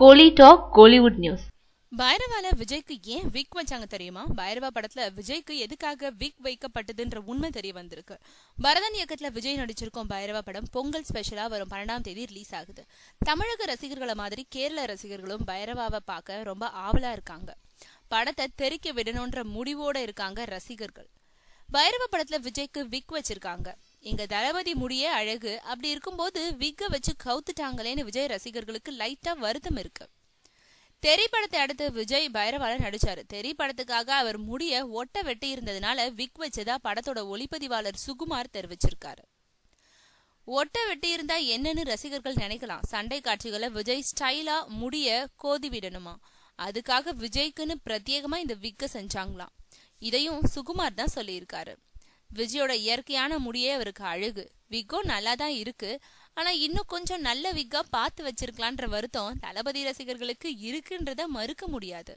கோலி talk Kollywood news. பைரவால விஜய்க்கு ஏன் விக் வச்சாங்க தெரியுமா? பைரவா படத்துல விஜய்க்கு எதுக்காக விக் வைக்கப்பட்டதுன்ற உண்மை தெரிய வந்திருக்கு. பரதன் இயக்கத்துல விஜய் நடிச்சிருக்கும் பைரவா படம் பொங்கல் ஸ்பெஷலா வரும் 12ஆம் தேதி ரிலீஸ் ஆகுது. தமிழக ரசிகர்களை மாதிரி கேரள ரசிகர்களும் பைரவாவை பார்க்க ரொம்ப ஆவலா இருக்காங்க. படத்தை தெறிக்க விடணும்ன்ற முடிவோட இருக்காங்க ரசிகர்கள். பைரவ படத்துல விஜய்க்கு விக் வச்சிருக்காங்க. இங்க தளபதி முடியே அழகு, அப்படி இருக்கும்போது விக்க வச்சு கவுத்துட்டாங்களேன்னு விஜய் ரசிகர்களுக்கு லைட்டா வருத்தம் இருக்கு. தெரி படத்தை அடுத்து விஜய் பைரவால நடிச்சாரு. தெரி படத்துக்காக அவர் முடிய ஒட்ட வெட்டி இருந்ததுனால விக் வச்சதா படத்தோட ஒளிப்பதிவாளர் சுகுமார் தெரிவிச்சிருக்காரு. ஒட்ட வெட்டி இருந்தா என்னன்னு ரசிகர்கள் நினைக்கலாம். சண்டை காட்சிகளை விஜய் ஸ்டைலா முடிய கோதி விடணுமா, அதுக்காக விஜய்க்குன்னு பிரத்யேகமா இந்த விக்க செஞ்சாங்களாம். இதையும் சுகுமார் தான் சொல்லியிருக்காரு. விஜயோட இயற்கையான முடியே அவருக்கு அழகு, விக்கும் நல்லா தான் இருக்கு, ஆனா இன்னும் கொஞ்சம் நல்ல விக்கா பார்த்து வச்சிருக்கலான்ற வருத்தம் தளபதி ரசிகர்களுக்கு இருக்குன்றத மறுக்க முடியாது.